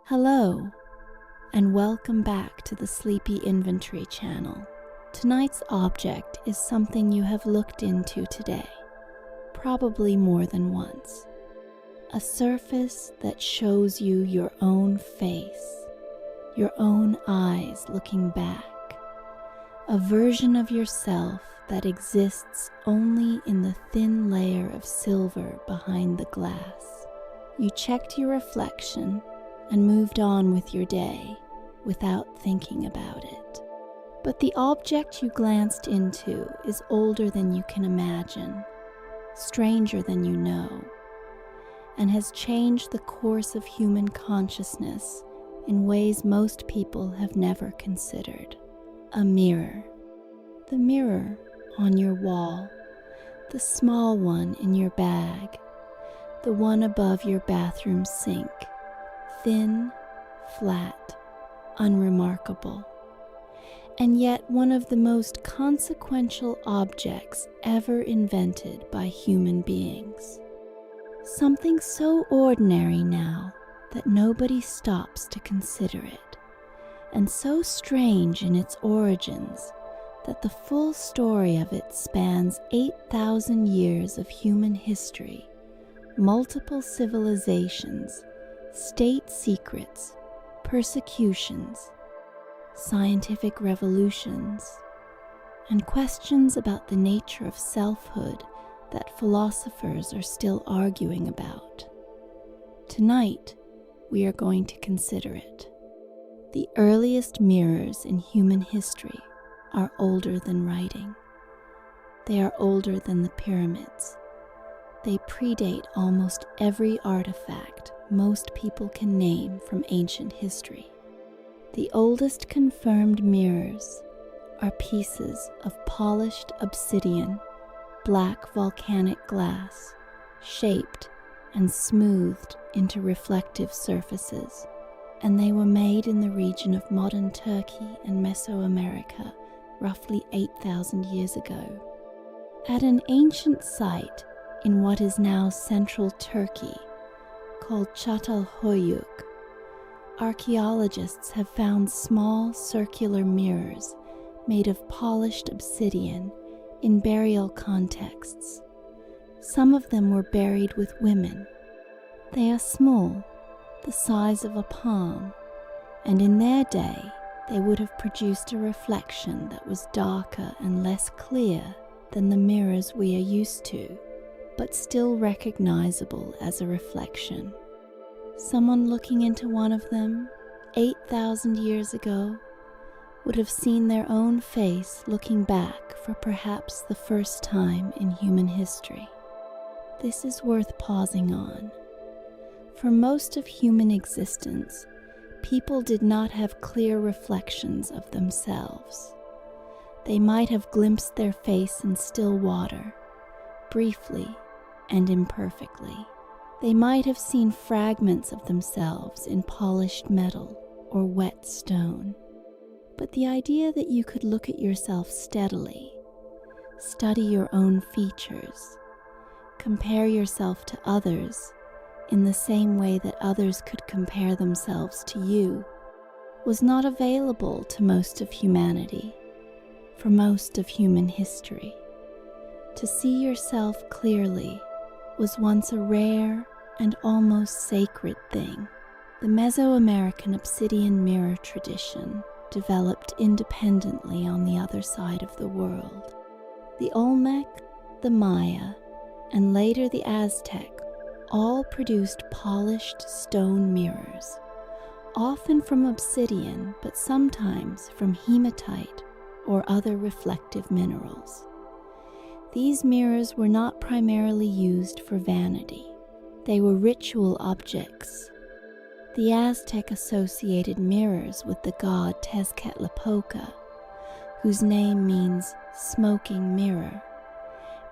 Hello, and welcome back to the Sleepy Inventory channel. Tonight's object is something you have looked into today, probably more than once. A surface that shows you your own face, your own eyes looking back. A version of yourself that exists only in the thin layer of silver behind the glass. You checked your reflection and moved on with your day without thinking about it. But the object you glanced into is older than you can imagine, stranger than you know, and has changed the course of human consciousness in ways most people have never considered. A mirror. The mirror on your wall, the small one in your bag, the one above your bathroom sink, thin, flat, unremarkable, and yet one of the most consequential objects ever invented by human beings. Something so ordinary now that nobody stops to consider it, and so strange in its origins that the full story of it spans 8,000 years of human history, multiple civilizations, state secrets, persecutions, scientific revolutions, and questions about the nature of selfhood that philosophers are still arguing about. Tonight, we are going to consider it. The earliest mirrors in human history are older than writing. They are older than the pyramids. They predate almost every artifact most people can name from ancient history. The oldest confirmed mirrors are pieces of polished obsidian, black volcanic glass, shaped and smoothed into reflective surfaces, and they were made in the region of modern Turkey and Mesoamerica roughly 8,000 years ago. At an ancient site in what is now central Turkey, called Çatalhöyük, archaeologists have found small circular mirrors made of polished obsidian in burial contexts. Some of them were buried with women. They are small, the size of a palm, and in their day they would have produced a reflection that was darker and less clear than the mirrors we are used to, but still recognizable as a reflection. Someone looking into one of them 8,000 years ago would have seen their own face looking back for perhaps the first time in human history. This is worth pausing on. For most of human existence, people did not have clear reflections of themselves. They might have glimpsed their face in still water, briefly and imperfectly. They might have seen fragments of themselves in polished metal or wet stone. But the idea that you could look at yourself steadily, study your own features, compare yourself to others in the same way that others could compare themselves to you, was not available to most of humanity for most of human history. To see yourself clearly was once a rare and almost sacred thing. The Mesoamerican obsidian mirror tradition developed independently on the other side of the world. The Olmec, the Maya, and later the Aztec all produced polished stone mirrors, often from obsidian, but sometimes from hematite or other reflective minerals. These mirrors were not primarily used for vanity. They were ritual objects. The Aztec associated mirrors with the god Tezcatlipoca, whose name means smoking mirror,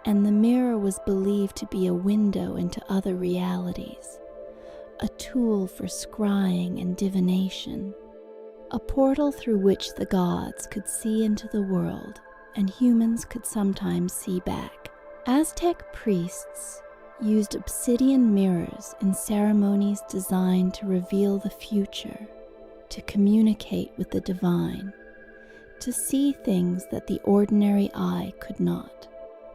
and the mirror was believed to be a window into other realities, a tool for scrying and divination, a portal through which the gods could see into the world and humans could sometimes see back. Aztec priests used obsidian mirrors in ceremonies designed to reveal the future, to communicate with the divine, to see things that the ordinary eye could not.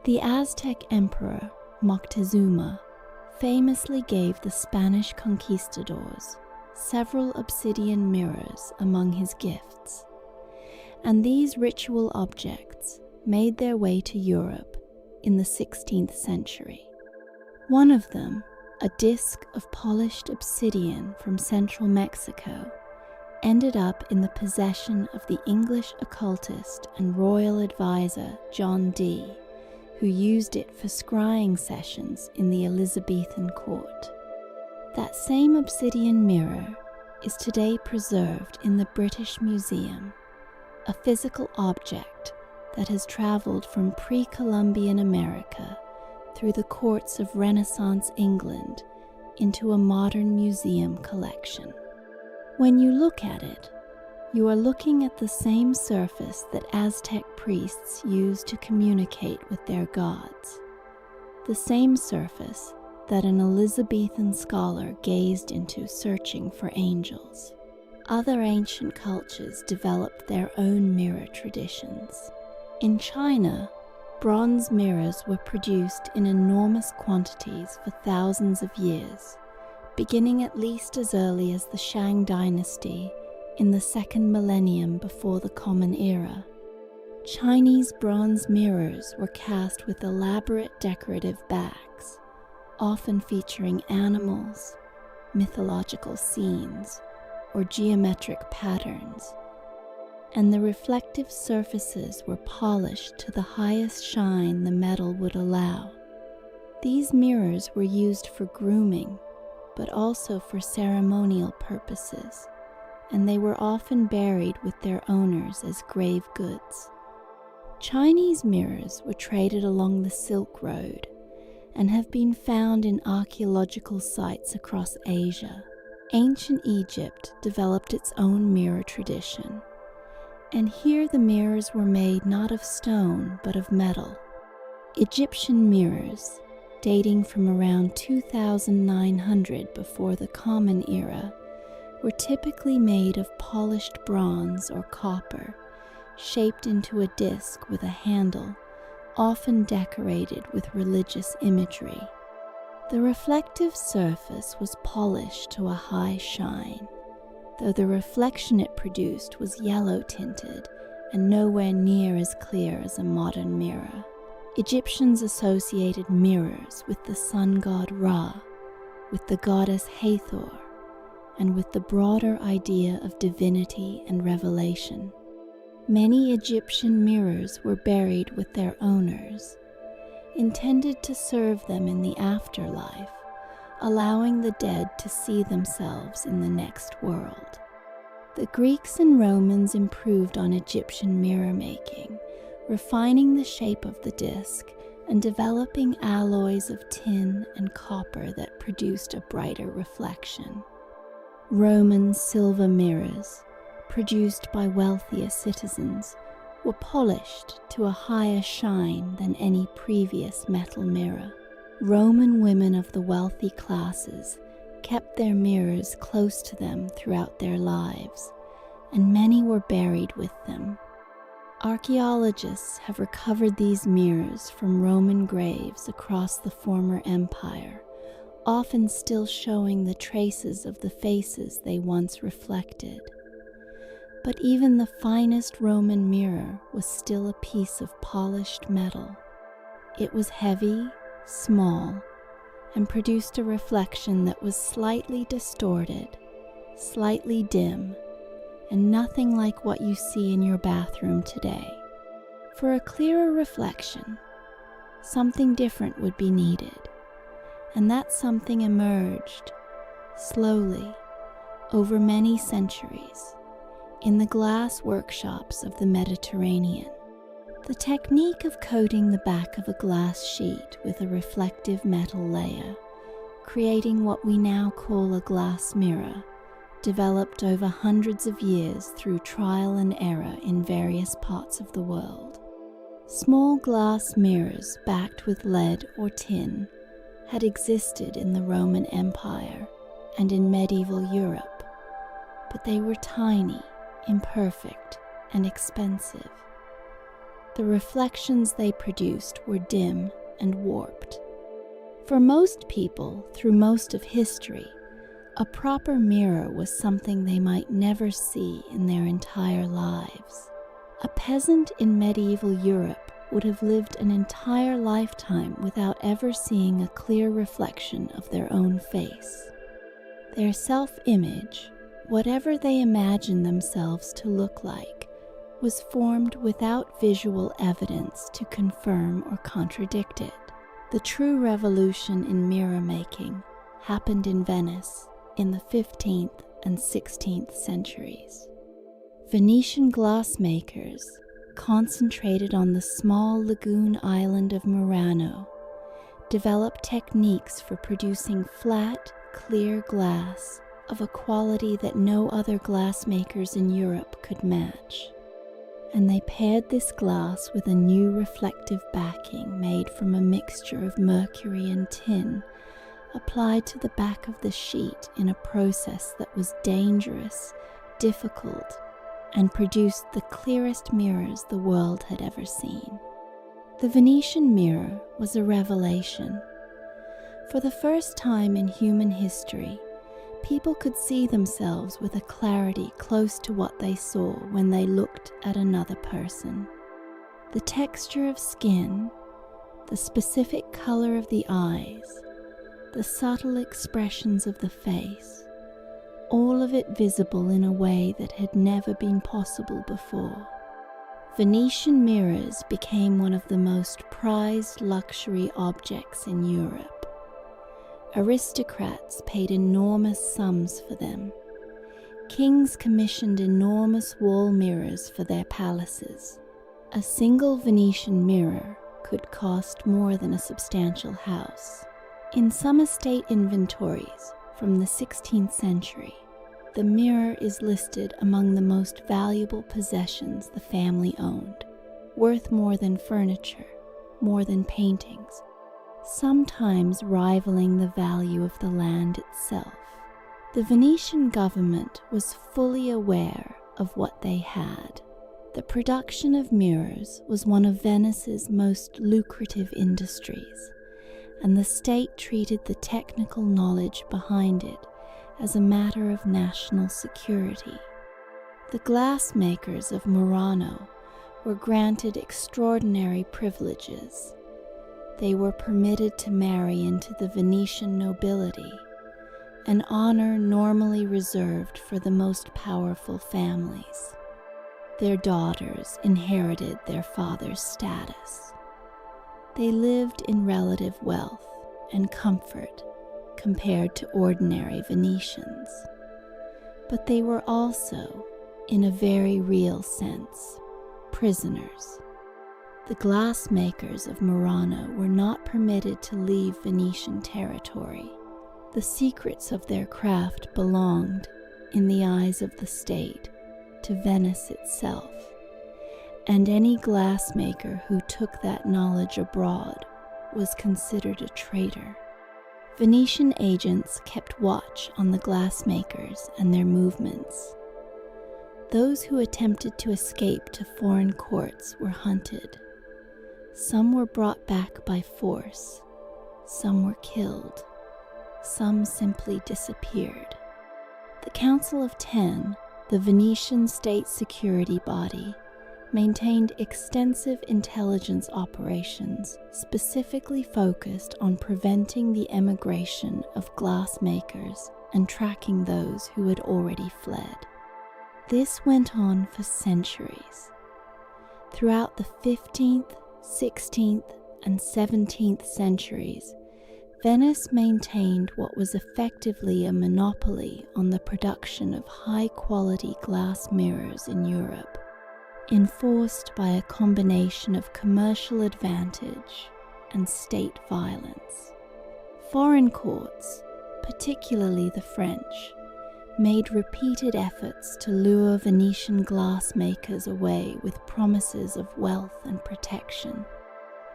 The Aztec emperor Moctezuma famously gave the Spanish conquistadors several obsidian mirrors among his gifts, and these ritual objects made their way to Europe in the 16th century. One of them, a disc of polished obsidian from central Mexico, ended up in the possession of the English occultist and royal advisor John Dee, who used it for scrying sessions in the Elizabethan court. That same obsidian mirror is today preserved in the British Museum, a physical object that has traveled from pre-Columbian America through the courts of Renaissance England into a modern museum collection. When you look at it, you are looking at the same surface that Aztec priests used to communicate with their gods, the same surface that an Elizabethan scholar gazed into searching for angels. Other ancient cultures developed their own mirror traditions. In China, bronze mirrors were produced in enormous quantities for thousands of years, beginning at least as early as the Shang dynasty in the second millennium before the Common Era. Chinese bronze mirrors were cast with elaborate decorative backs, often featuring animals, mythological scenes, or geometric patterns, and the reflective surfaces were polished to the highest shine the metal would allow. These mirrors were used for grooming, but also for ceremonial purposes, and they were often buried with their owners as grave goods. Chinese mirrors were traded along the Silk Road and have been found in archaeological sites across Asia. Ancient Egypt developed its own mirror tradition, and here the mirrors were made not of stone but of metal. Egyptian mirrors, dating from around 2900 before the Common Era, were typically made of polished bronze or copper, shaped into a disc with a handle, often decorated with religious imagery. The reflective surface was polished to a high shine, though the reflection it produced was yellow-tinted and nowhere near as clear as a modern mirror. Egyptians associated mirrors with the sun god Ra, with the goddess Hathor, and with the broader idea of divinity and revelation. Many Egyptian mirrors were buried with their owners, intended to serve them in the afterlife, allowing the dead to see themselves in the next world. The Greeks and Romans improved on Egyptian mirror making, refining the shape of the disc and developing alloys of tin and copper that produced a brighter reflection. Roman silver mirrors, produced by wealthier citizens, were polished to a higher shine than any previous metal mirror. Roman women of the wealthy classes kept their mirrors close to them throughout their lives, and many were buried with them. Archaeologists have recovered these mirrors from Roman graves across the former empire, often still showing the traces of the faces they once reflected. But even the finest Roman mirror was still a piece of polished metal. It was heavy, small, and produced a reflection that was slightly distorted, slightly dim, and nothing like what you see in your bathroom today. For a clearer reflection, something different would be needed, and that something emerged, slowly, over many centuries, in the glass workshops of the Mediterranean. The technique of coating the back of a glass sheet with a reflective metal layer, creating what we now call a glass mirror, developed over hundreds of years through trial and error in various parts of the world. Small glass mirrors backed with lead or tin had existed in the Roman Empire and in medieval Europe, but they were tiny, imperfect, and expensive. The reflections they produced were dim and warped. For most people, through most of history, a proper mirror was something they might never see in their entire lives. A peasant in medieval Europe would have lived an entire lifetime without ever seeing a clear reflection of their own face. Their self-image, whatever they imagined themselves to look like, was formed without visual evidence to confirm or contradict it. The true revolution in mirror making happened in Venice in the 15th and 16th centuries. Venetian glassmakers concentrated on the small lagoon island of Murano developed techniques for producing flat, clear glass of a quality that no other glassmakers in Europe could match. And they paired this glass with a new reflective backing made from a mixture of mercury and tin, applied to the back of the sheet in a process that was dangerous, difficult, and produced the clearest mirrors the world had ever seen. The Venetian mirror was a revelation. For the first time in human history, people could see themselves with a clarity close to what they saw when they looked at another person. The texture of skin, the specific color of the eyes, the subtle expressions of the face, all of it visible in a way that had never been possible before. Venetian mirrors became one of the most prized luxury objects in Europe. Aristocrats paid enormous sums for them. Kings commissioned enormous wall mirrors for their palaces. A single Venetian mirror could cost more than a substantial house. In some estate inventories from the 16th century, the mirror is listed among the most valuable possessions the family owned, worth more than furniture, more than paintings, sometimes rivaling the value of the land itself. The Venetian government was fully aware of what they had. The production of mirrors was one of Venice's most lucrative industries, and the state treated the technical knowledge behind it as a matter of national security. The glassmakers of Murano were granted extraordinary privileges. They were permitted to marry into the Venetian nobility, an honor normally reserved for the most powerful families. Their daughters inherited their father's status. They lived in relative wealth and comfort compared to ordinary Venetians, but they were also, in a very real sense, prisoners. The glassmakers of Murano were not permitted to leave Venetian territory. The secrets of their craft belonged, in the eyes of the state, to Venice itself, and any glassmaker who took that knowledge abroad was considered a traitor. Venetian agents kept watch on the glassmakers and their movements. Those who attempted to escape to foreign courts were hunted. Some were brought back by force, some were killed, some simply disappeared. The Council of Ten, the Venetian state security body, maintained extensive intelligence operations specifically focused on preventing the emigration of glassmakers and tracking those who had already fled. This went on for centuries. Throughout the 15th, 16th, and 17th centuries, Venice maintained what was effectively a monopoly on the production of high-quality glass mirrors in Europe, enforced by a combination of commercial advantage and state violence. Foreign courts, particularly the French, made repeated efforts to lure Venetian glassmakers away with promises of wealth and protection.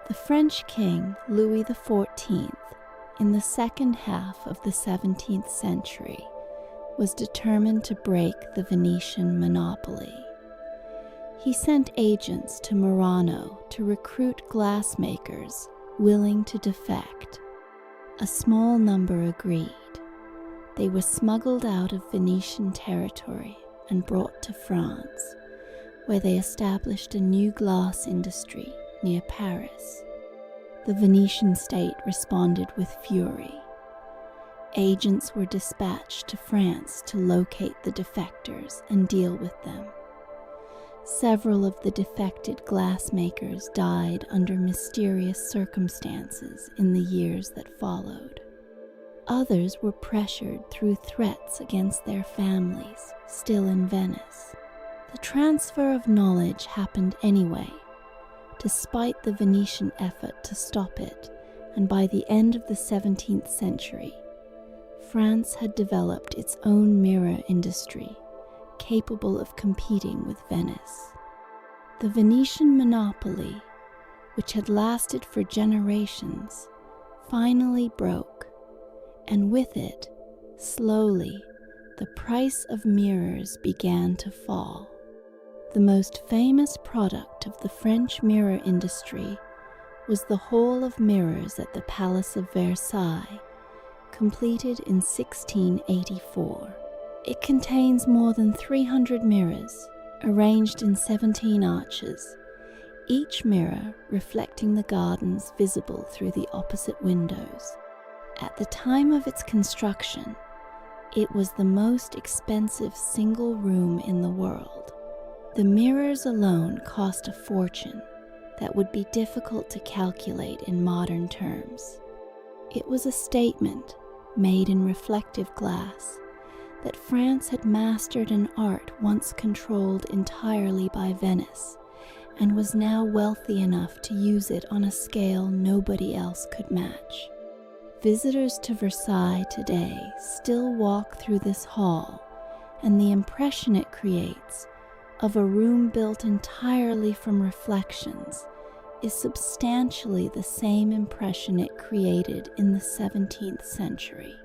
The French king, Louis XIV, in the second half of the 17th century, was determined to break the Venetian monopoly. He sent agents to Murano to recruit glassmakers willing to defect. A small number agreed. They were smuggled out of Venetian territory and brought to France, where they established a new glass industry near Paris. The Venetian state responded with fury. Agents were dispatched to France to locate the defectors and deal with them. Several of the defected glassmakers died under mysterious circumstances in the years that followed. Others were pressured through threats against their families, still in Venice. The transfer of knowledge happened anyway, despite the Venetian effort to stop it, and by the end of the 17th century, France had developed its own mirror industry, capable of competing with Venice. The Venetian monopoly, which had lasted for generations, finally broke, and with it, slowly, the price of mirrors began to fall. The most famous product of the French mirror industry was the Hall of Mirrors at the Palace of Versailles, completed in 1684. It contains more than 300 mirrors, arranged in 17 arches, each mirror reflecting the gardens visible through the opposite windows. At the time of its construction, it was the most expensive single room in the world. The mirrors alone cost a fortune that would be difficult to calculate in modern terms. It was a statement, made in reflective glass, that France had mastered an art once controlled entirely by Venice, and was now wealthy enough to use it on a scale nobody else could match. Visitors to Versailles today still walk through this hall, and the impression it creates of a room built entirely from reflections is substantially the same impression it created in the 17th century.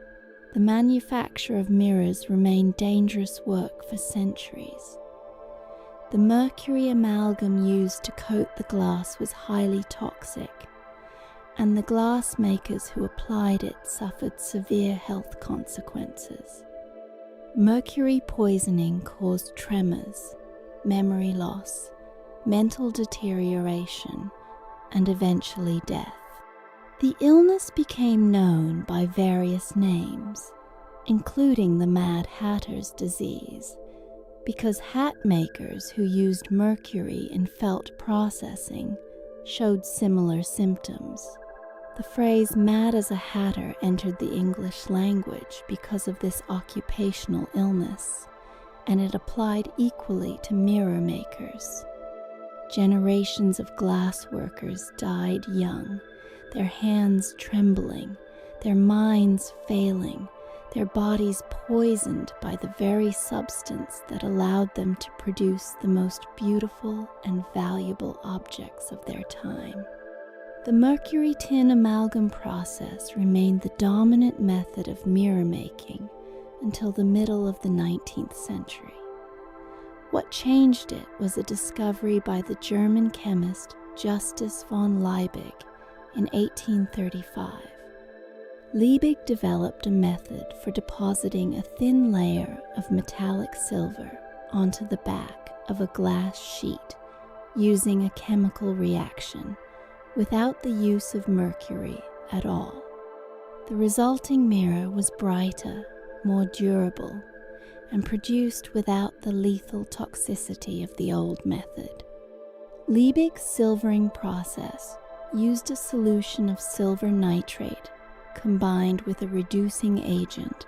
The manufacture of mirrors remained dangerous work for centuries. The mercury amalgam used to coat the glass was highly toxic, and the glass makers who applied it suffered severe health consequences. Mercury poisoning caused tremors, memory loss, mental deterioration, and eventually death. The illness became known by various names, including the Mad Hatter's disease, because hat makers who used mercury in felt processing showed similar symptoms. The phrase "mad as a hatter" entered the English language because of this occupational illness, and it applied equally to mirror makers. Generations of glass workers died young, their hands trembling, their minds failing, their bodies poisoned by the very substance that allowed them to produce the most beautiful and valuable objects of their time. The mercury tin amalgam process remained the dominant method of mirror making until the middle of the 19th century. What changed it was a discovery by the German chemist Justus von Liebig in 1835. Liebig developed a method for depositing a thin layer of metallic silver onto the back of a glass sheet using a chemical reaction without the use of mercury at all. The resulting mirror was brighter, more durable, and produced without the lethal toxicity of the old method. Liebig's silvering process used a solution of silver nitrate combined with a reducing agent,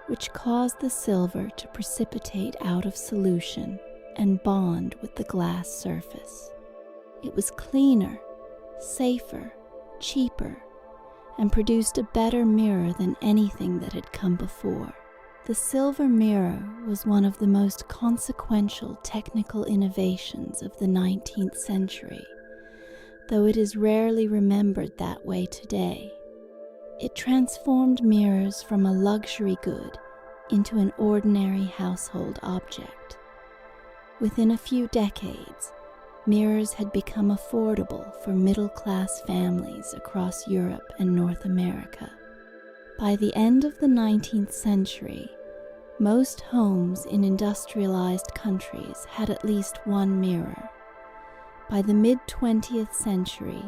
which caused the silver to precipitate out of solution and bond with the glass surface. It was cleaner, safer, cheaper, and produced a better mirror than anything that had come before. The silver mirror was one of the most consequential technical innovations of the 19th century, though it is rarely remembered that way today. It transformed mirrors from a luxury good into an ordinary household object. Within a few decades, mirrors had become affordable for middle-class families across Europe and North America. By the end of the 19th century, most homes in industrialized countries had at least one mirror. By the mid-20th century,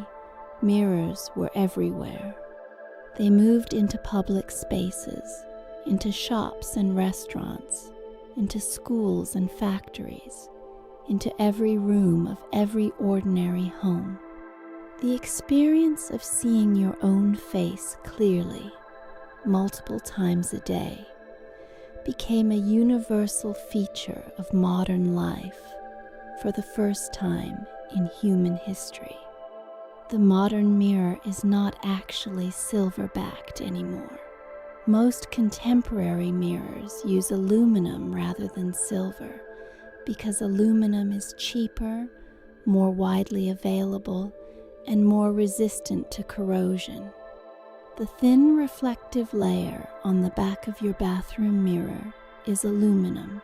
mirrors were everywhere. They moved into public spaces, into shops and restaurants, into schools and factories, into every room of every ordinary home. The experience of seeing your own face clearly, multiple times a day, became a universal feature of modern life for the first time in human history. The modern mirror is not actually silver-backed anymore. Most contemporary mirrors use aluminum rather than silver because aluminum is cheaper, more widely available, and more resistant to corrosion. The thin reflective layer on the back of your bathroom mirror is aluminum,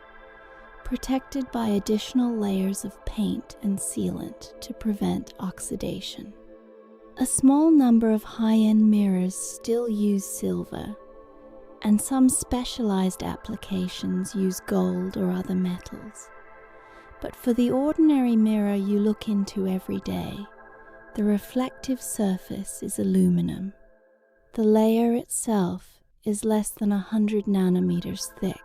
protected by additional layers of paint and sealant to prevent oxidation. A small number of high-end mirrors still use silver, and some specialized applications use gold or other metals. But for the ordinary mirror you look into every day, the reflective surface is aluminum. The layer itself is less than 100 nanometers thick,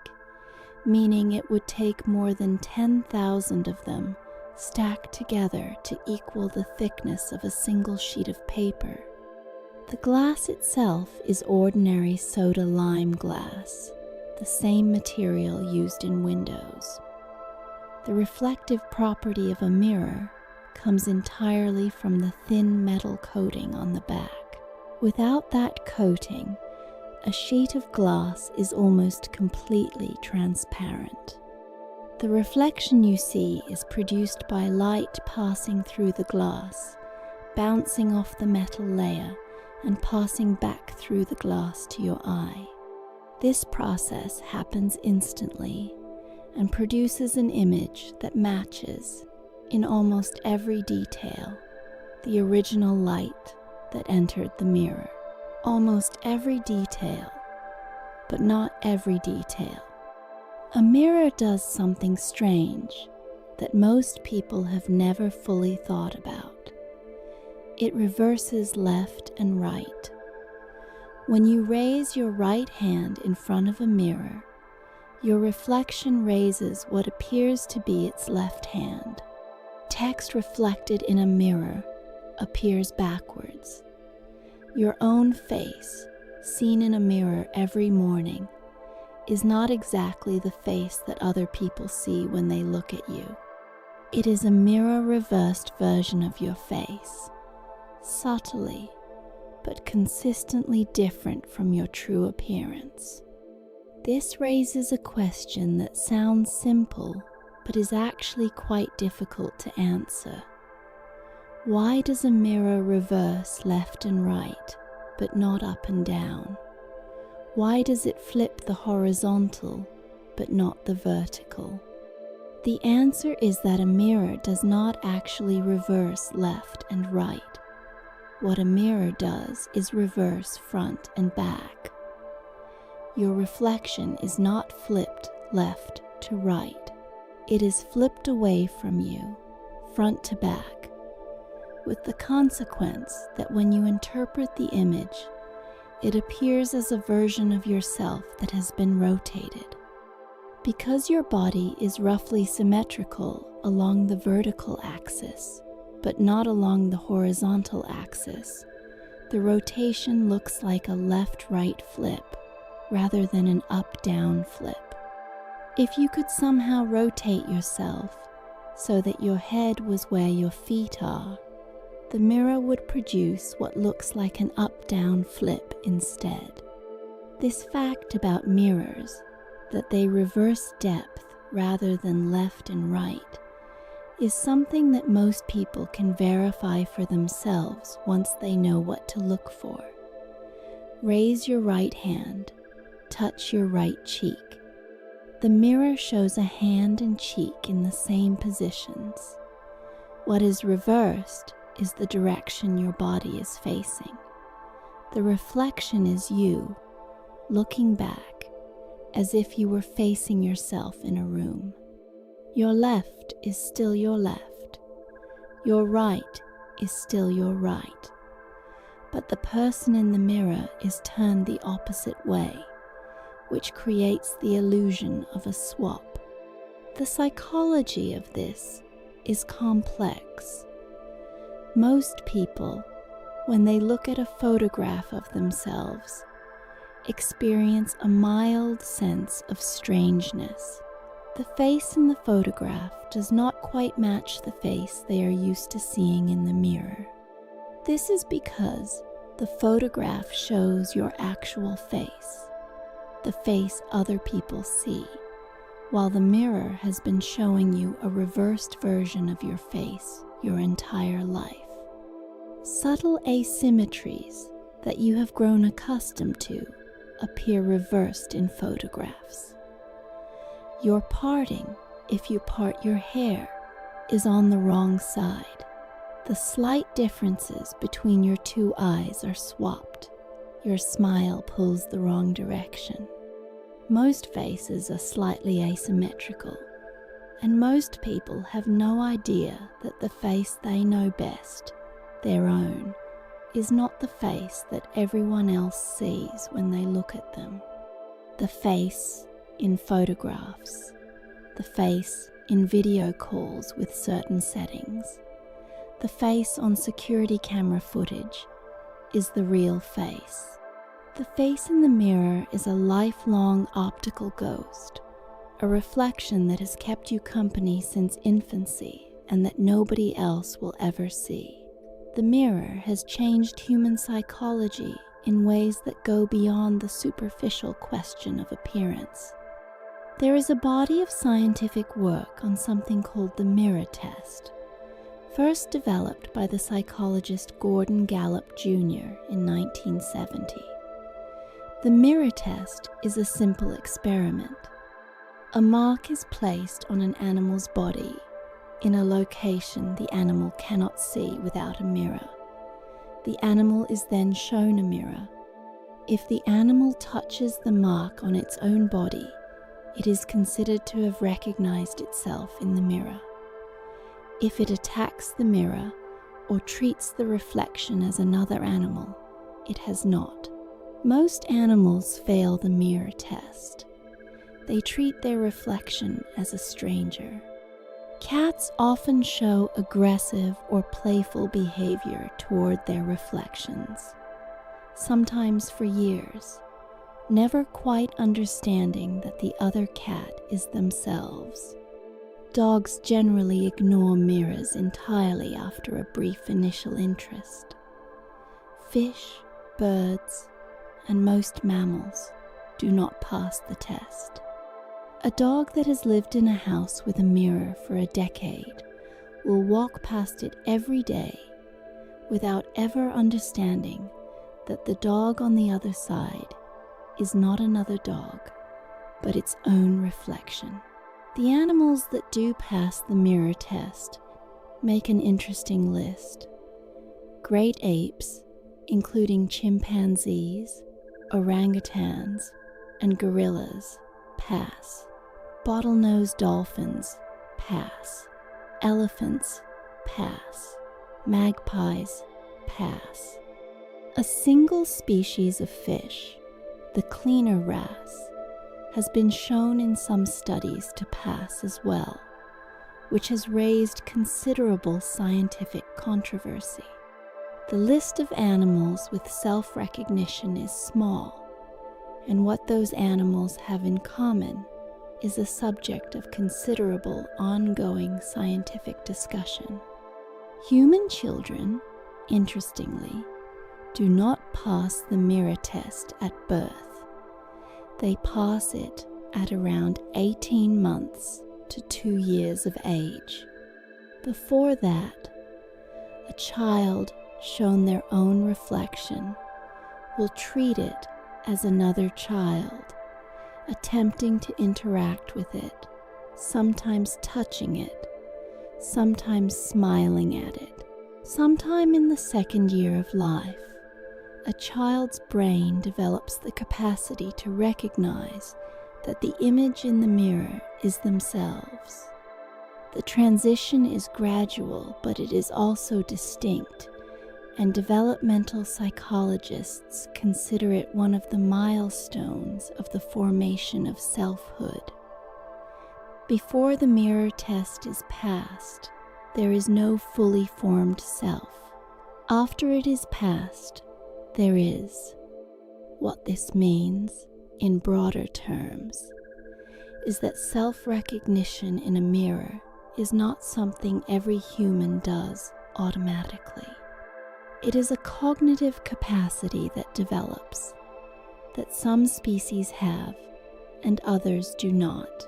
meaning it would take more than 10,000 of them stacked together to equal the thickness of a single sheet of paper. The glass itself is ordinary soda lime glass, the same material used in windows. The reflective property of a mirror comes entirely from the thin metal coating on the back. Without that coating, a sheet of glass is almost completely transparent. The reflection you see is produced by light passing through the glass, bouncing off the metal layer, and passing back through the glass to your eye. This process happens instantly and produces an image that matches, in almost every detail, the original light that entered the mirror. Almost every detail, but not every detail. A mirror does something strange that most people have never fully thought about. It reverses left and right. When you raise your right hand in front of a mirror, your reflection raises what appears to be its left hand. Text reflected in a mirror appears backwards. Your own face, seen in a mirror every morning, is not exactly the face that other people see when they look at you. It is a mirror-reversed version of your face, subtly but consistently different from your true appearance. This raises a question that sounds simple but is actually quite difficult to answer. Why does a mirror reverse left and right, but not up and down? Why does it flip the horizontal, but not the vertical? The answer is that a mirror does not actually reverse left and right. What a mirror does is reverse front and back. Your reflection is not flipped left to right. It is flipped away from you, front to back, with the consequence that when you interpret the image, it appears as a version of yourself that has been rotated. Because your body is roughly symmetrical along the vertical axis, but not along the horizontal axis, the rotation looks like a left-right flip rather than an up-down flip. If you could somehow rotate yourself so that your head was where your feet are, the mirror would produce what looks like an up-down flip instead. This fact about mirrors, that they reverse depth rather than left and right, is something that most people can verify for themselves once they know what to look for. Raise your right hand, touch your right cheek. The mirror shows a hand and cheek in the same positions. What is reversed is the direction your body is facing. The reflection is you, looking back, as if you were facing yourself in a room. Your left is still your left. Your right is still your right. But the person in the mirror is turned the opposite way, which creates the illusion of a swap. The psychology of this is complex. Most people, when they look at a photograph of themselves, experience a mild sense of strangeness. The face in the photograph does not quite match the face they are used to seeing in the mirror. This is because the photograph shows your actual face, the face other people see, while the mirror has been showing you a reversed version of your face your entire life. Subtle asymmetries that you have grown accustomed to appear reversed in photographs. Your parting, if you part your hair, is on the wrong side. The slight differences between your two eyes are swapped. Your smile pulls the wrong direction. Most faces are slightly asymmetrical, and most people have no idea that the face they know best, their own, is not the face that everyone else sees when they look at them. The face in photographs, the face in video calls with certain settings, the face on security camera footage is the real face. The face in the mirror is a lifelong optical ghost, a reflection that has kept you company since infancy and that nobody else will ever see. The mirror has changed human psychology in ways that go beyond the superficial question of appearance. There is a body of scientific work on something called the mirror test, first developed by the psychologist Gordon Gallup Jr. in 1970. The mirror test is a simple experiment. A mark is placed on an animal's body in a location the animal cannot see without a mirror. The animal is then shown a mirror. If the animal touches the mark on its own body, it is considered to have recognized itself in the mirror. If it attacks the mirror or treats the reflection as another animal, it has not. Most animals fail the mirror test. They treat their reflection as a stranger. Cats often show aggressive or playful behavior toward their reflections, sometimes for years, never quite understanding that the other cat is themselves. Dogs generally ignore mirrors entirely after a brief initial interest. Fish, birds, and most mammals do not pass the test. A dog that has lived in a house with a mirror for a decade will walk past it every day without ever understanding that the dog on the other side is not another dog, but its own reflection. The animals that do pass the mirror test make an interesting list. Great apes, including chimpanzees, orangutans, and gorillas, pass. Bottlenose dolphins, pass. Elephants, pass. Magpies, pass. A single species of fish, the cleaner wrasse, has been shown in some studies to pass as well, which has raised considerable scientific controversy. The list of animals with self-recognition is small, and what those animals have in common is a subject of considerable ongoing scientific discussion. Human children, interestingly, do not pass the mirror test at birth. They pass it at around 18 months to 2 years of age. Before that, a child shown their own reflection will treat it as another child, attempting to interact with it, sometimes touching it, sometimes smiling at it. Sometime in the second year of life, a child's brain develops the capacity to recognize that the image in the mirror is themselves. The transition is gradual, but it is also distinct, and developmental psychologists consider it one of the milestones of the formation of selfhood. Before the mirror test is passed, there is no fully formed self. After it is passed, there is. What this means, in broader terms, is that self-recognition in a mirror is not something every human does automatically. It is a cognitive capacity that develops, that some species have and others do not,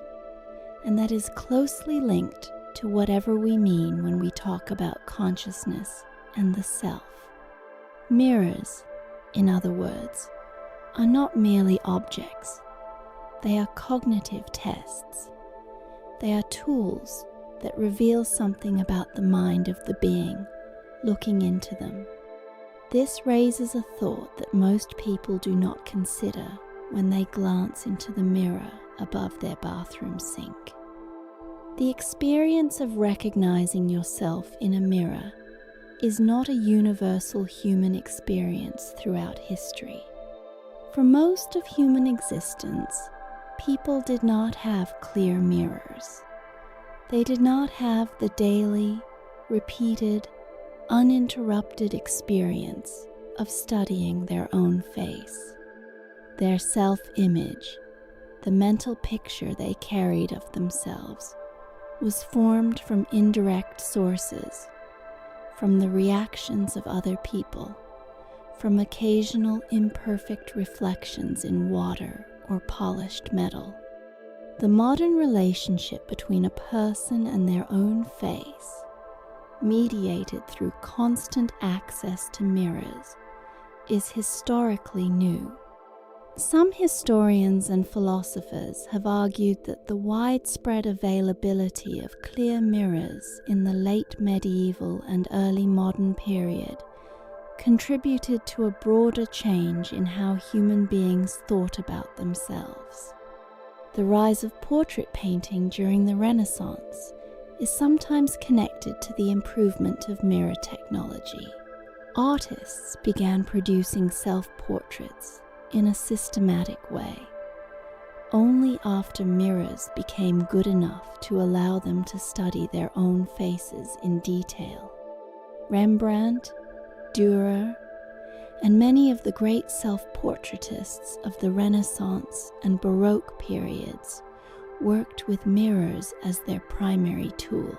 and that is closely linked to whatever we mean when we talk about consciousness and the self. Mirrors, in other words, are not merely objects. They are cognitive tests. They are tools that reveal something about the mind of the being looking into them. This raises a thought that most people do not consider when they glance into the mirror above their bathroom sink. The experience of recognizing yourself in a mirror is not a universal human experience throughout history. For most of human existence, people did not have clear mirrors. They did not have the daily, repeated, uninterrupted experience of studying their own face. Their self-image, the mental picture they carried of themselves, was formed from indirect sources, from the reactions of other people, from occasional imperfect reflections in water or polished metal. The modern relationship between a person and their own face, mediated through constant access to mirrors, is historically new. Some historians and philosophers have argued that the widespread availability of clear mirrors in the late medieval and early modern period contributed to a broader change in how human beings thought about themselves. The rise of portrait painting during the Renaissance is sometimes connected to the improvement of mirror technology. Artists began producing self-portraits in a systematic way, only after mirrors became good enough to allow them to study their own faces in detail. Rembrandt, Dürer, and many of the great self-portraitists of the Renaissance and Baroque periods worked with mirrors as their primary tool.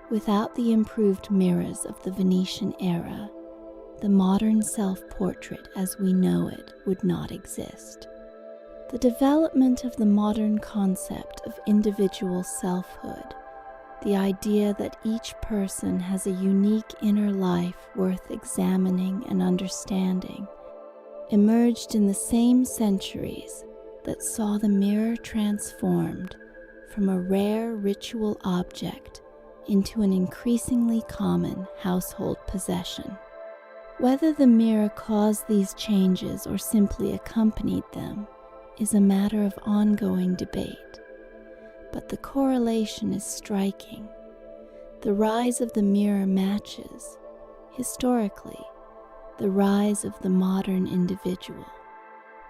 Without the improved mirrors of the Venetian era, the modern self-portrait as we know it would not exist. The development of the modern concept of individual selfhood, the idea that each person has a unique inner life worth examining and understanding, emerged in the same centuries that saw the mirror transformed from a rare ritual object into an increasingly common household possession. Whether the mirror caused these changes or simply accompanied them is a matter of ongoing debate. But the correlation is striking. The rise of the mirror matches, historically, the rise of the modern individual.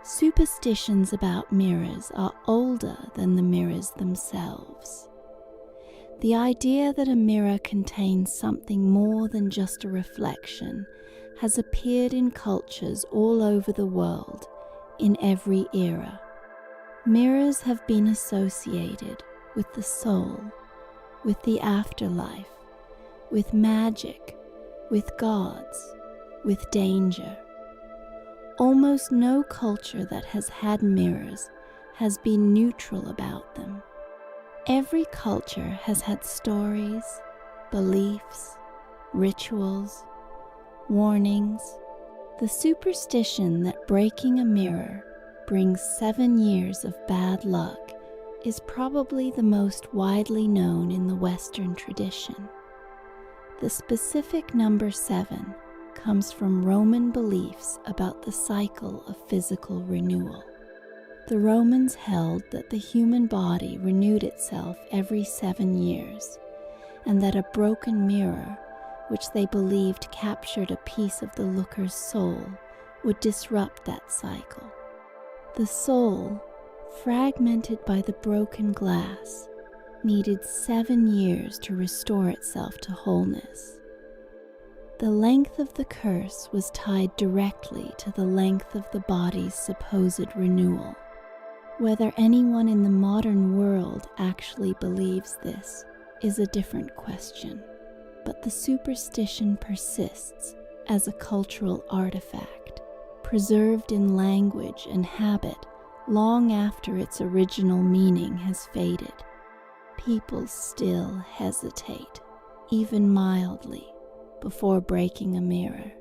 Superstitions about mirrors are older than the mirrors themselves. The idea that a mirror contains something more than just a reflection has appeared in cultures all over the world in every era. Mirrors have been associated with the soul, with the afterlife, with magic, with gods, with danger. Almost no culture that has had mirrors has been neutral about them. Every culture has had stories, beliefs, rituals, warnings, The superstition that breaking a mirror brings 7 years of bad luck is probably the most widely known in the Western tradition. The specific number 7 comes from Roman beliefs about the cycle of physical renewal. The Romans held that the human body renewed itself every 7 years, and that a broken mirror, which they believed captured a piece of the looker's soul, would disrupt that cycle. The soul, fragmented by the broken glass, needed 7 years to restore itself to wholeness. The length of the curse was tied directly to the length of the body's supposed renewal. Whether anyone in the modern world actually believes this is a different question, but the superstition persists as a cultural artifact, preserved in language and habit long after its original meaning has faded. People still hesitate, even mildly, before breaking a mirror.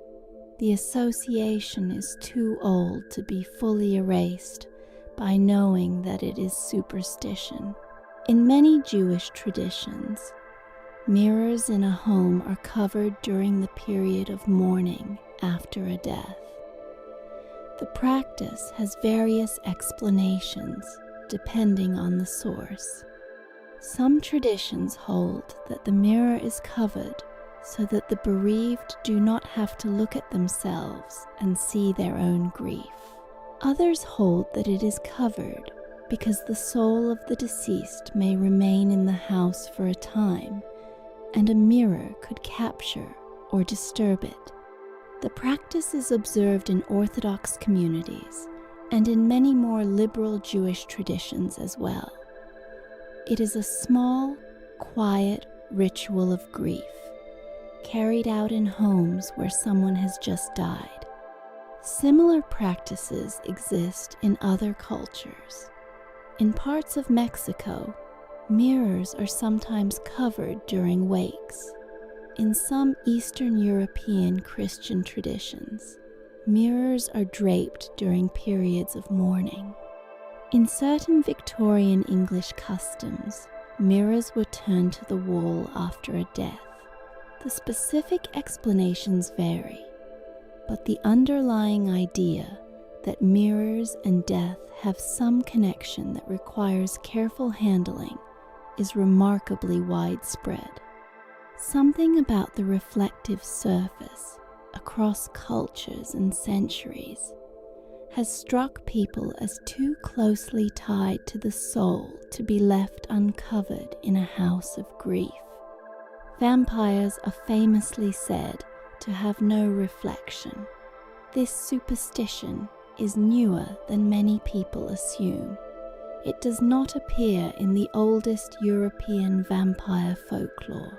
The association is too old to be fully erased by knowing that it is superstition. In many Jewish traditions, mirrors in a home are covered during the period of mourning after a death. The practice has various explanations depending on the source. Some traditions hold that the mirror is covered so that the bereaved do not have to look at themselves and see their own grief. Others hold that it is covered because the soul of the deceased may remain in the house for a time, and a mirror could capture or disturb it. The practice is observed in Orthodox communities and in many more liberal Jewish traditions as well. It is a small, quiet ritual of grief, carried out in homes where someone has just died. Similar practices exist in other cultures. In parts of Mexico, mirrors are sometimes covered during wakes. In some Eastern European Christian traditions, mirrors are draped during periods of mourning. In certain Victorian English customs, mirrors were turned to the wall after a death. The specific explanations vary, but the underlying idea that mirrors and death have some connection that requires careful handling is remarkably widespread. Something about the reflective surface across cultures and centuries has struck people as too closely tied to the soul to be left uncovered in a house of grief. Vampires are famously said to have no reflection. This superstition is newer than many people assume. It does not appear in the oldest European vampire folklore.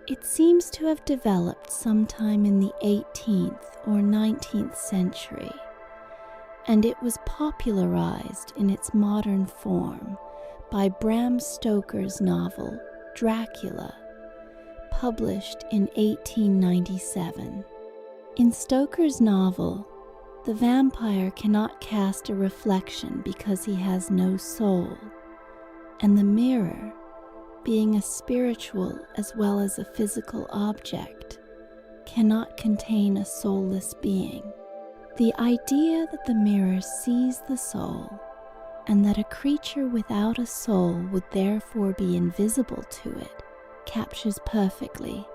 It seems to have developed sometime in the 18th or 19th century, and it was popularized in its modern form by Bram Stoker's novel Dracula, published in 1897. In Stoker's novel, the vampire cannot cast a reflection because he has no soul, and the mirror, being a spiritual as well as a physical object, cannot contain a soulless being. The idea that the mirror sees the soul, and that a creature without a soul would therefore be invisible to it, captures perfectly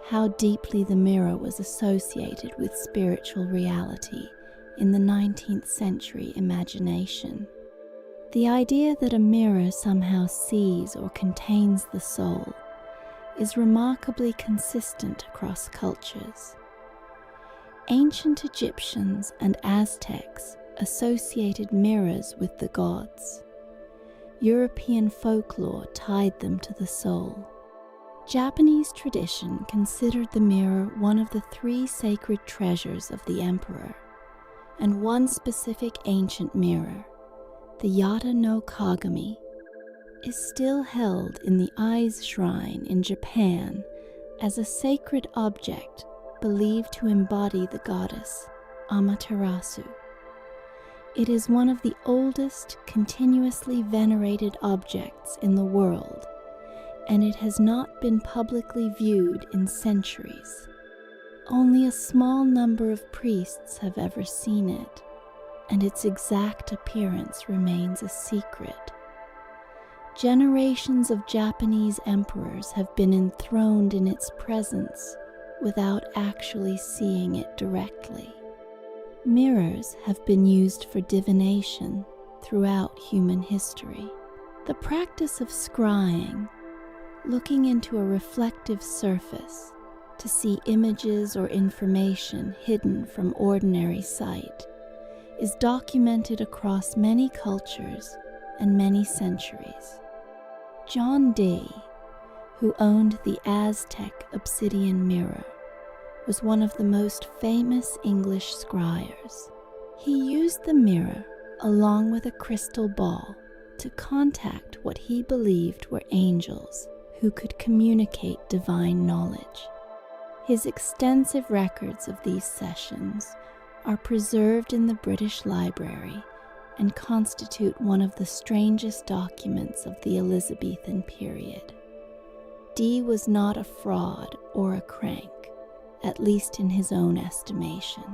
how deeply the mirror was associated with spiritual reality in the 19th century imagination. The idea that a mirror somehow sees or contains the soul is remarkably consistent across cultures. Ancient Egyptians and Aztecs associated mirrors with the gods. European folklore tied them to the soul. Japanese tradition considered the mirror one of the 3 sacred treasures of the emperor, and one specific ancient mirror, the Yata no Kagami, is still held in the Eyes Shrine in Japan as a sacred object believed to embody the goddess Amaterasu. It is one of the oldest continuously venerated objects in the world, and it has not been publicly viewed in centuries. Only a small number of priests have ever seen it, and its exact appearance remains a secret. Generations of Japanese emperors have been enthroned in its presence without actually seeing it directly. Mirrors have been used for divination throughout human history. The practice of scrying, looking into a reflective surface to see images or information hidden from ordinary sight, is documented across many cultures and many centuries. John Dee, who owned the Aztec obsidian mirror, was one of the most famous English scryers. He used the mirror along with a crystal ball to contact what he believed were angels who could communicate divine knowledge. His extensive records of these sessions are preserved in the British Library and constitute one of the strangest documents of the Elizabethan period. Dee was not a fraud or a crank, at least in his own estimation.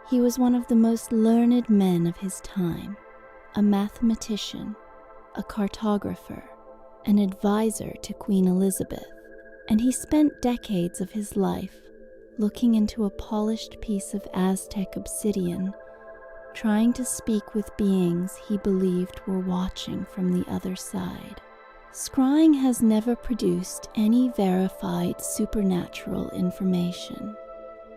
He was one of the most learned men of his time, a mathematician, a cartographer, an advisor to Queen Elizabeth, and he spent decades of his life looking into a polished piece of Aztec obsidian, trying to speak with beings he believed were watching from the other side. Scrying has never produced any verified supernatural information,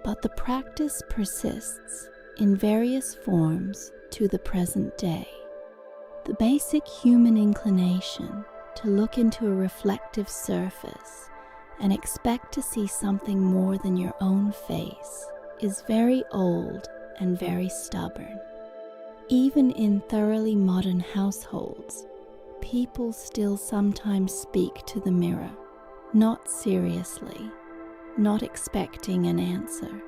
but the practice persists in various forms to the present day. The basic human inclination to look into a reflective surface and expect to see something more than your own face is very old and very stubborn. Even in thoroughly modern households, people still sometimes speak to the mirror, not seriously, not expecting an answer,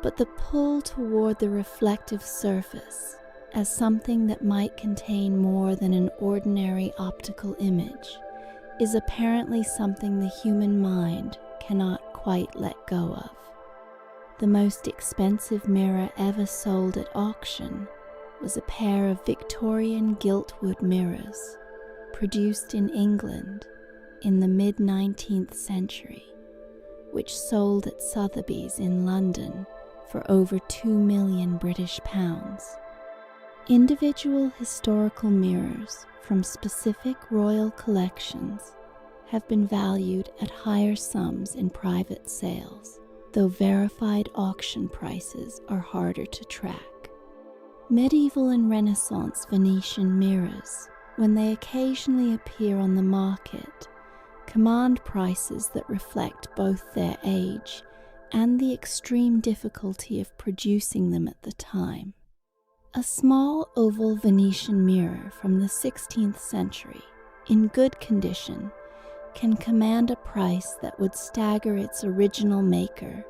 but the pull toward the reflective surface as something that might contain more than an ordinary optical image is apparently something the human mind cannot quite let go of. The most expensive mirror ever sold at auction was a pair of Victorian giltwood mirrors produced in England in the mid-19th century, which sold at Sotheby's in London for over 2 million British pounds. Individual historical mirrors from specific royal collections have been valued at higher sums in private sales, though verified auction prices are harder to track. Medieval and Renaissance Venetian mirrors, when they occasionally appear on the market, command prices that reflect both their age and the extreme difficulty of producing them at the time. A small oval Venetian mirror from the 16th century, in good condition, can command a price that would stagger its original maker,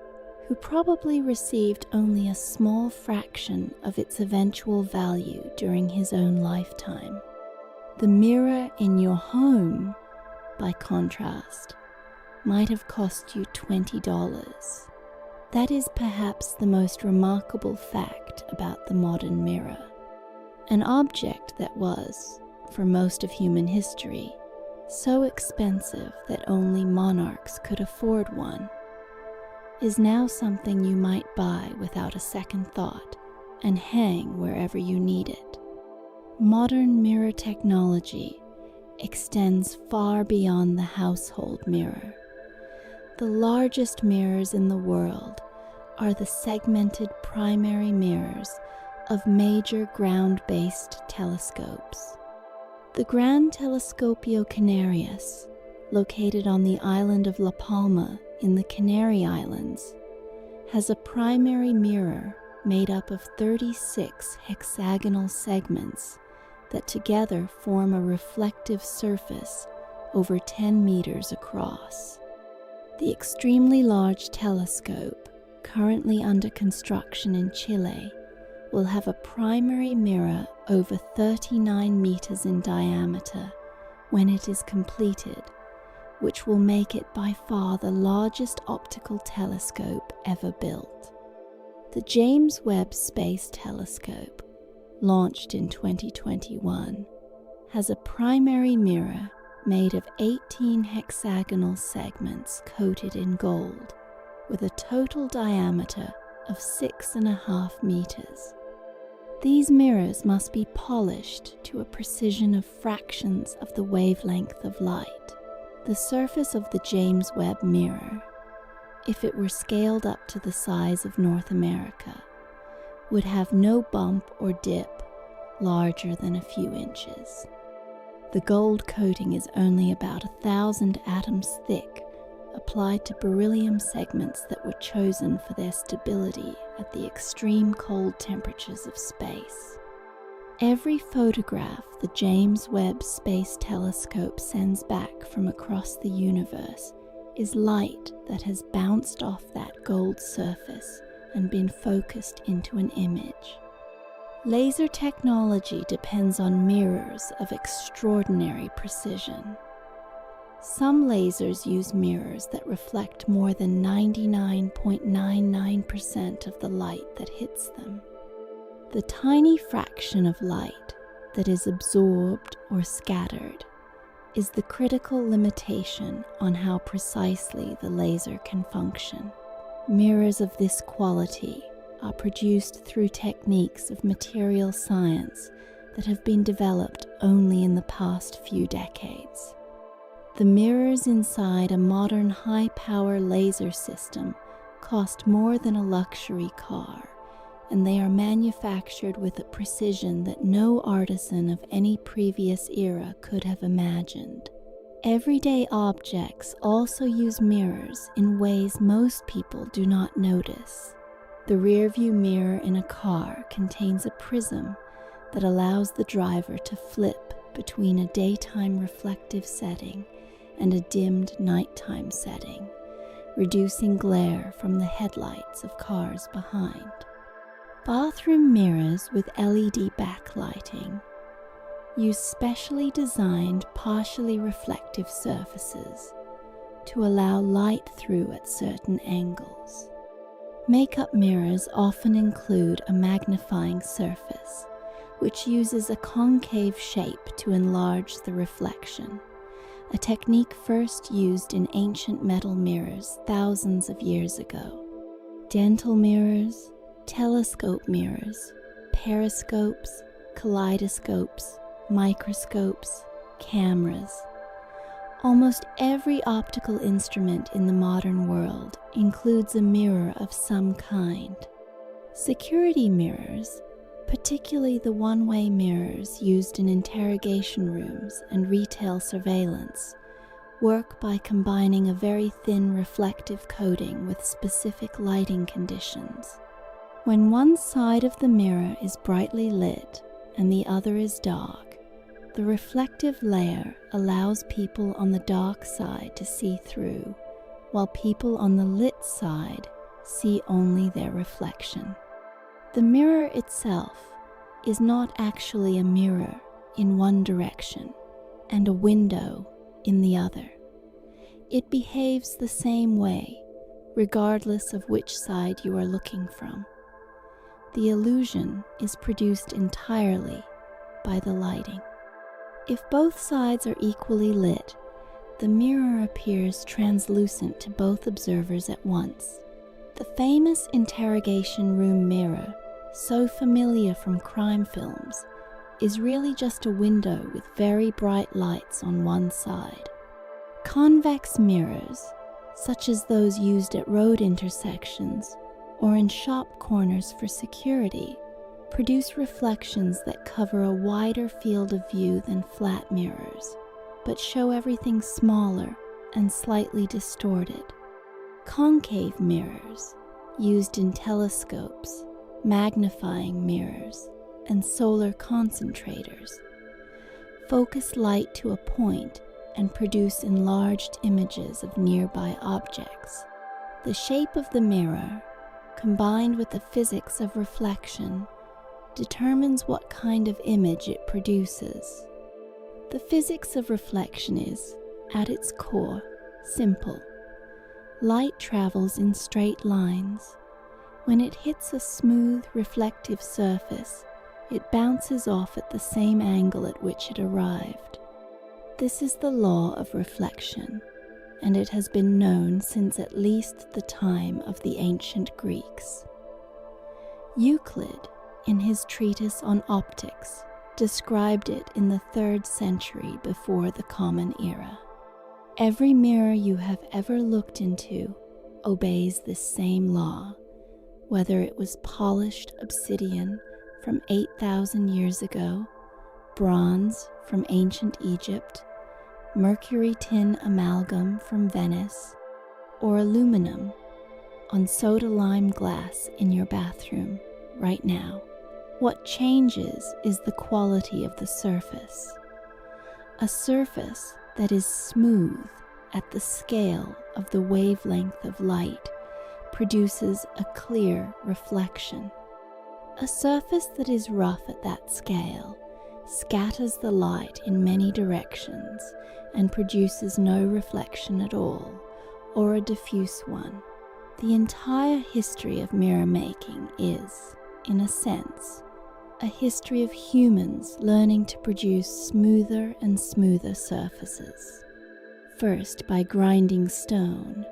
who probably received only a small fraction of its eventual value during his own lifetime. The mirror in your home, by contrast, might have cost you $20. That is perhaps the most remarkable fact about the modern mirror. An object that was, for most of human history, so expensive that only monarchs could afford one, is now something you might buy without a second thought and hang wherever you need it. Modern mirror technology extends far beyond the household mirror. The largest mirrors in the world are the segmented primary mirrors of major ground-based telescopes. The Gran Telescopio Canarias, located on the island of La Palma in the Canary Islands, has a primary mirror made up of 36 hexagonal segments that together form a reflective surface over 10 meters across. The extremely large telescope currently under construction in Chile, will have a primary mirror over 39 meters in diameter when it is completed, which will make it by far the largest optical telescope ever built. The James Webb Space Telescope, launched in 2021, has a primary mirror made of 18 hexagonal segments coated in gold, with a total diameter of 6.5 meters. These mirrors must be polished to a precision of fractions of the wavelength of light. The surface of the James Webb mirror, if it were scaled up to the size of North America, would have no bump or dip larger than a few inches. The gold coating is only about 1,000 atoms thick, applied to beryllium segments that were chosen for their stability at the extreme cold temperatures of space. Every photograph the James Webb Space Telescope sends back from across the universe is light that has bounced off that gold surface and been focused into an image. Laser technology depends on mirrors of extraordinary precision. Some lasers use mirrors that reflect more than 99.99% of the light that hits them. The tiny fraction of light that is absorbed or scattered is the critical limitation on how precisely the laser can function. Mirrors of this quality are produced through techniques of material science that have been developed only in the past few decades. The mirrors inside a modern high-power laser system cost more than a luxury car, and they are manufactured with a precision that no artisan of any previous era could have imagined. Everyday objects also use mirrors in ways most people do not notice. The rearview mirror in a car contains a prism that allows the driver to flip between a daytime reflective setting and a dimmed nighttime setting, reducing glare from the headlights of cars behind. Bathroom mirrors with LED backlighting use specially designed partially reflective surfaces to allow light through at certain angles. Makeup mirrors often include a magnifying surface, which uses a concave shape to enlarge the reflection, a technique first used in ancient metal mirrors thousands of years ago. Dental mirrors, telescope mirrors, periscopes, kaleidoscopes, microscopes, cameras. Almost every optical instrument in the modern world includes a mirror of some kind. Security mirrors, particularly the one-way mirrors used in interrogation rooms and retail surveillance, work by combining a very thin reflective coating with specific lighting conditions. When one side of the mirror is brightly lit and the other is dark, the reflective layer allows people on the dark side to see through, while people on the lit side see only their reflection. The mirror itself is not actually a mirror in one direction and a window in the other. It behaves the same way, regardless of which side you are looking from. The illusion is produced entirely by the lighting. If both sides are equally lit, the mirror appears translucent to both observers at once. The famous interrogation room mirror, so familiar from crime films, is really just a window with very bright lights on one side. Convex mirrors, such as those used at road intersections or in shop corners for security, produce reflections that cover a wider field of view than flat mirrors, but show everything smaller and slightly distorted. Concave mirrors, used in telescopes, magnifying mirrors, and solar concentrators, focus light to a point and produce enlarged images of nearby objects. The shape of the mirror, combined with the physics of reflection, determines what kind of image it produces. The physics of reflection is, at its core, simple. Light travels in straight lines. When it hits a smooth, reflective surface, it bounces off at the same angle at which it arrived. This is the law of reflection, and it has been known since at least the time of the ancient Greeks. Euclid, in his treatise on optics, described it in the 3rd century before the Common Era. Every mirror you have ever looked into obeys this same law, whether it was polished obsidian from 8,000 years ago, bronze from ancient Egypt, mercury tin amalgam from Venice, or aluminum on soda lime glass in your bathroom right now. What changes is the quality of the surface. A surface that is smooth at the scale of the wavelength of light produces a clear reflection. A surface that is rough at that scale scatters the light in many directions and produces no reflection at all, or a diffuse one. The entire history of mirror making is, in a sense, a history of humans learning to produce smoother and smoother surfaces. First by grinding stone,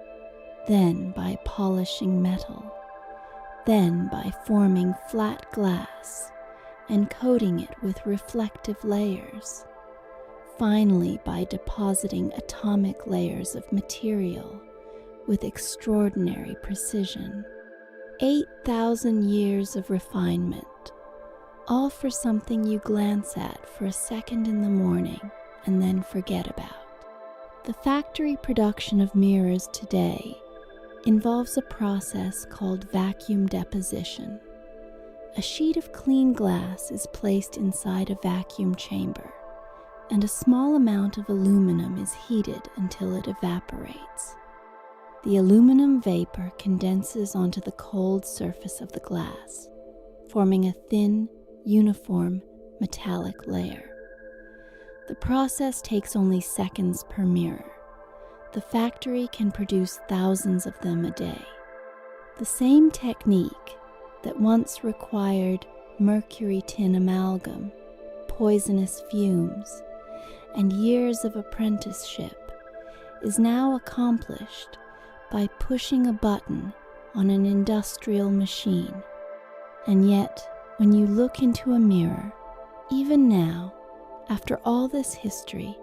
then by polishing metal, then by forming flat glass and coating it with reflective layers, finally by depositing atomic layers of material with extraordinary precision. 8,000 years of refinement, all for something you glance at for a second in the morning and then forget about. The factory production of mirrors today involves a process called vacuum deposition. A sheet of clean glass is placed inside a vacuum chamber, and a small amount of aluminum is heated until it evaporates. The aluminum vapor condenses onto the cold surface of the glass, forming a thin, uniform, metallic layer. The process takes only seconds per mirror. The factory can produce thousands of them a day. The same technique that once required mercury tin amalgam, poisonous fumes, and years of apprenticeship is now accomplished by pushing a button on an industrial machine. And yet, when you look into a mirror, even now, after all this history,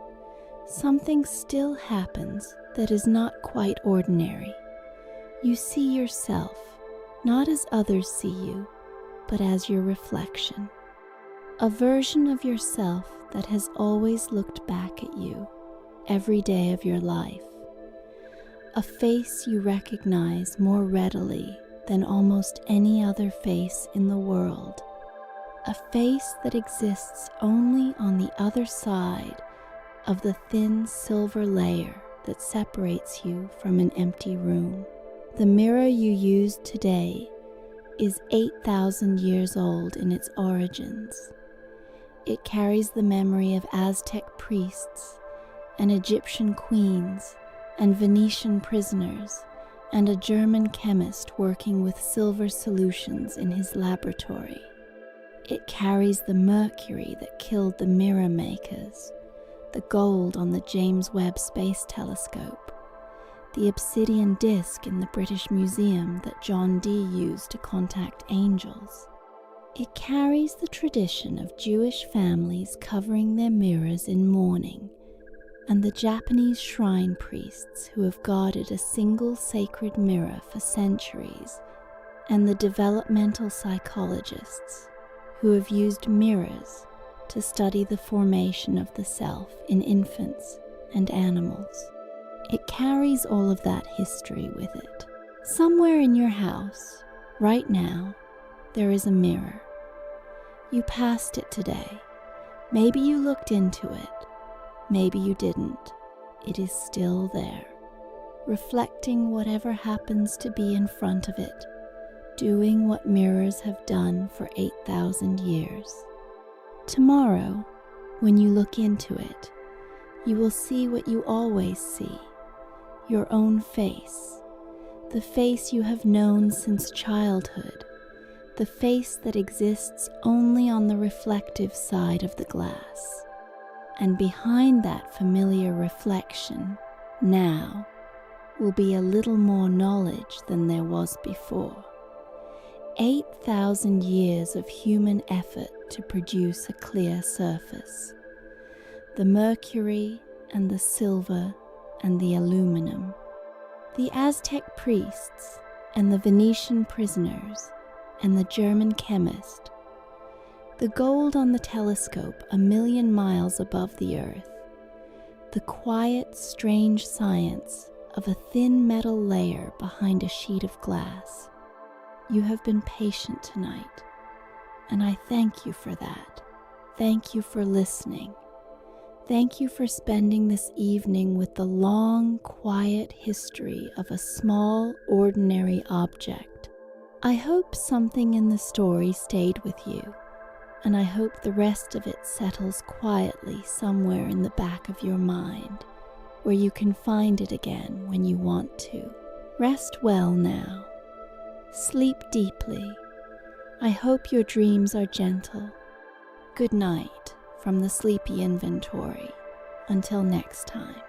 something still happens that is not quite ordinary. You see yourself, not as others see you, but as your reflection. A version of yourself that has always looked back at you every day of your life. A face you recognize more readily than almost any other face in the world. A face that exists only on the other side of the thin silver layer that separates you from an empty room. The mirror you use today is 8,000 years old in its origins. It carries the memory of Aztec priests and Egyptian queens and Venetian prisoners and a German chemist working with silver solutions in his laboratory. It carries the mercury that killed the mirror makers, the gold on the James Webb Space Telescope, the obsidian disc in the British Museum that John Dee used to contact angels. It carries the tradition of Jewish families covering their mirrors in mourning, and the Japanese shrine priests who have guarded a single sacred mirror for centuries, and the developmental psychologists who have used mirrors to study the formation of the self in infants and animals. It carries all of that history with it. Somewhere in your house, right now, there is a mirror. You passed it today. Maybe you looked into it. Maybe you didn't. It is still there, reflecting whatever happens to be in front of it, doing what mirrors have done for 8,000 years. Tomorrow, when you look into it, you will see what you always see, your own face, the face you have known since childhood, the face that exists only on the reflective side of the glass. And behind that familiar reflection, now, will be a little more knowledge than there was before. 8,000 years of human effort to produce a clear surface. The mercury and the silver and the aluminum. The Aztec priests and the Venetian prisoners and the German chemist. The gold on the telescope 1,000,000 miles above the earth. The quiet, strange science of a thin metal layer behind a sheet of glass. You have been patient tonight, and I thank you for that. Thank you for listening. Thank you for spending this evening with the long, quiet history of a small, ordinary object. I hope something in the story stayed with you, and I hope the rest of it settles quietly somewhere in the back of your mind, where you can find it again when you want to. Rest well now. Sleep deeply. I hope your dreams are gentle. Good night from the Sleepy Inventory. Until next time.